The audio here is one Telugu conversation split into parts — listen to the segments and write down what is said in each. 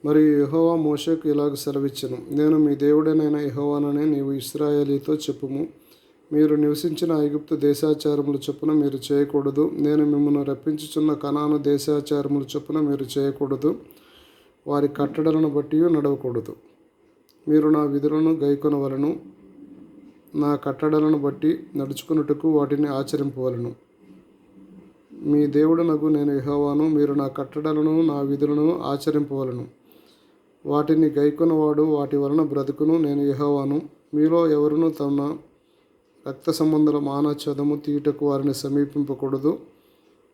మరియు యెహోవా మోషేకు ఇలాగ సెలవిచ్చెను, నేను మీ దేవుడనైన యెహోవానని నీవు ఇశ్రాయేలీతో చెప్పుము. మీరు నివసించిన ఐగుప్తు దేశాచారముల చొప్పున మీరు చేయకూడదు. నేను మిమ్మల్ని రప్పించుచున్న కనాను దేశాచారముల చొప్పున మీరు చేయకూడదు. వారి కట్టడలను బట్టి నడవకూడదు. మీరు నా విధులను గైకొనవలను. నా కట్టడలను బట్టి నడుచుకున్నట్టుకు వాటిని ఆచరింపవలను. మీ దేవుడనగు నేను యెహోవాను. మీరు నా కట్టడలను నా విధులను ఆచరింపవలను. వాటిని గైకొనవాడు వాటి వలన బ్రతుకును. నేను యెహోవాను. మీలో ఎవరునూ తన రక్త సంబంధుల మానఛేదము తీయుటకు వారిని సమీపింపకూడదు.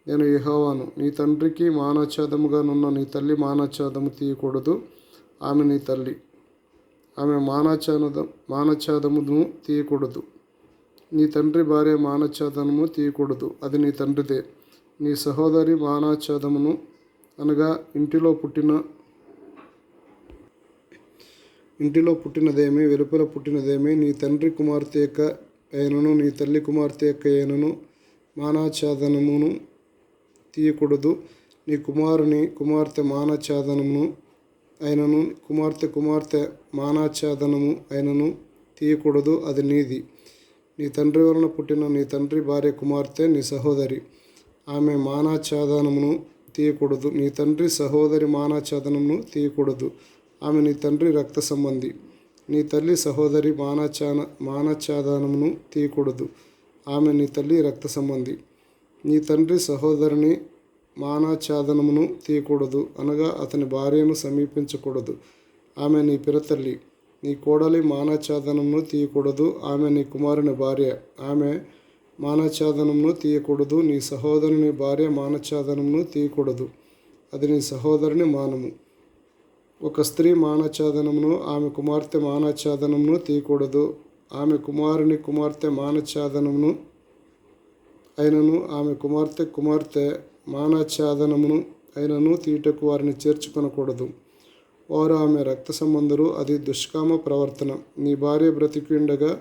నేను యెహోవాను. నీ తండ్రికి మానఛేదముగా నున్న నీ తల్లి మానఛేదము తీయకూడదు. ఆమె నీ తల్లి. ఆమె మానఛేదమును తీయకూడదు. నీ తండ్రి భార్య మానఛేదము తీయకూడదు. అది నీ తండ్రిదే. నీ సహోదరి మానఛేదమును అనగా ఇంటిలో పుట్టినదేమి వెలుపల పుట్టినదేమి నీ తండ్రి కుమార్తె యొక్క అయినను నీ తల్లి కుమార్తె యొక్క అయినను మానఛేదనమును తీయకూడదు. నీ కుమార్తె మానఛేదనమును అయినను కుమార్తె మానఛేదనము అయినను తీయకూడదు. అది నీది. నీ తండ్రి వలన పుట్టిన నీ తండ్రి భార్య కుమార్తె నీ సహోదరి. ఆమె మానఛేదనమును తీయకూడదు. నీ తండ్రి సహోదరి మానఛేదనమును తీయకూడదు. ఆమె నీ తండ్రి రక్త సంబంధి. నీ తల్లి సహోదరి మానఛేదనమును తీయకూడదు. ఆమె నీ తల్లి రక్త సంబంధి. నీ తండ్రి సహోదరిని మానఛేదనమును తీయకూడదు అనగా అతని భార్యను సమీపించకూడదు. ఆమె నీ పిరతల్లి. నీ కోడలి మానఛేదనమును తీయకూడదు. ఆమె నీ కుమారుని భార్య. ఆమె మానఛేదనమును తీయకూడదు. నీ సహోదరుని భార్య మానఛేదనమును తీయకూడదు. అది నీ సహోదరుని మానము. ఒక స్త్రీ మానఛేదనమును ఆమె కుమార్తె మానఛేదనమును తీయకూడదు. ఆమె కుమార్తె మానఛేదనమును అయినను ఆమె కుమార్తె మానఛేదనమును అయినను తీయుటకు వారిని చేర్చుకొనకూడదు. వారు ఆమె రక్త సంబంధులు. అది దుష్కామ ప్రవర్తన. నీ భార్య బ్రతికి ఉండగా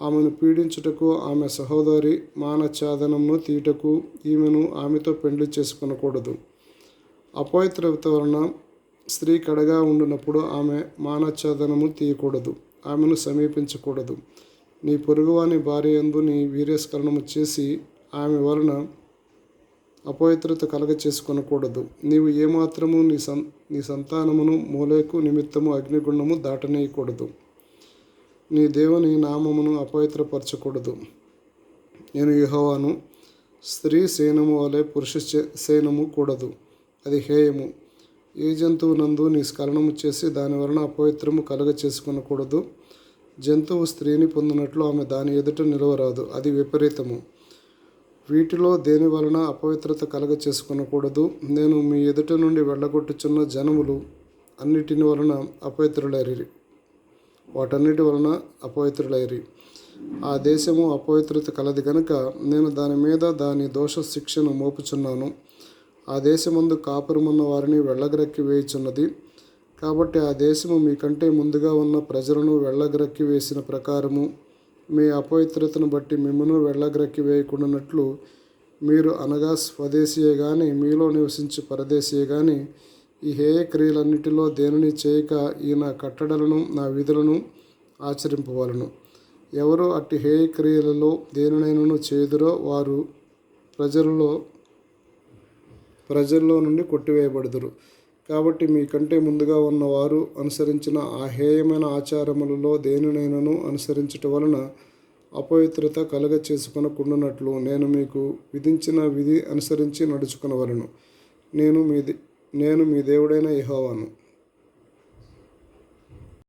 ఆమెను పీడించుటకు ఆమె సహోదరి మానఛేదనమును తీయుటకు ఈమెను ఆమెతో పెండ్లి చేసుకొనకూడదు. అపవిత్రత వలన స్త్రీ కడగా ఉండినప్పుడు ఆమె మానఛేదనము తీయకూడదు. ఆమెను సమీపించకూడదు. నీ పొరుగువాని భార్య యందు నీ వీర్యస్ఖలనము చేసి ఆమె వలన అపవిత్రత కలగ చేసుకొనకూడదు. నీవు ఏమాత్రము నీ సంతానమును మోలేకు నిమిత్తము అగ్నిగుండము దాటనీయకూడదు. నీ దేవుని నామమును అపవిత్రపరచకూడదు. నేను యెహోవాను. స్త్రీ సేనము వలె పురుష సేనము కూడదు. అది హేయము. ఏ జంతువునందు నీ స్ఖలనము చేసి దాని వలన అపవిత్రము కలుగ చేసుకొనకూడదు. జంతువు స్త్రీని పొందినట్లు ఆమె దాని ఎదుట నిలవరాదు. అది విపరీతము. వీటిలో దేని వలన అపవిత్రత కలుగ చేసుకొనకూడదు. నేను మీ ఎదుట నుండి వెళ్ళగొట్టుచున్న జనములు అన్నిటిని వలన అపవిత్రులైరి. వాటన్నిటి వలన అపవిత్రులైరి. ఆ దేశము అపవిత్రత కలది గనుక నేను దాని మీద దాని దోష శిక్షను మోపుచున్నాను. ఆ దేశమందు కాపురమున్న వారిని వెళ్ళగ్రక్కి వేయుచున్నది. కాబట్టి ఆ దేశము మీకంటే ముందుగా ఉన్న ప్రజలను వెళ్ళగ్రక్కి వేసిన ప్రకారము మీ అపవిత్రతను బట్టి మిమ్మును వెళ్ళగ్రక్కి వేయకుండానట్లు మీరు అనగా స్వదేశీయే గాని మీలో నివసించు పరదేశీయే గాని ఈ హేయ క్రియలన్నిటిలో దేనిని చేయక ఈ నా కట్టడలను నా విధులను ఆచరింపవలను. ఎవరు అట్టి హేయ క్రియలలో దేనినైనను చేదురో వారు ప్రజల్లో నుండి కొట్టివేయబడుదురు. కాబట్టి మీకంటే ముందుగా ఉన్నవారు అనుసరించిన ఆ హేయమైన ఆచారములలో దేనినైనను అనుసరించుట వలన అపవిత్రత కలుగ చేసుకొనకుండునట్లు నేను మీకు విధించిన విధి అనుసరించి నడుచుకొనవలెను. నేను మీ దేవుడైన యెహోవాను.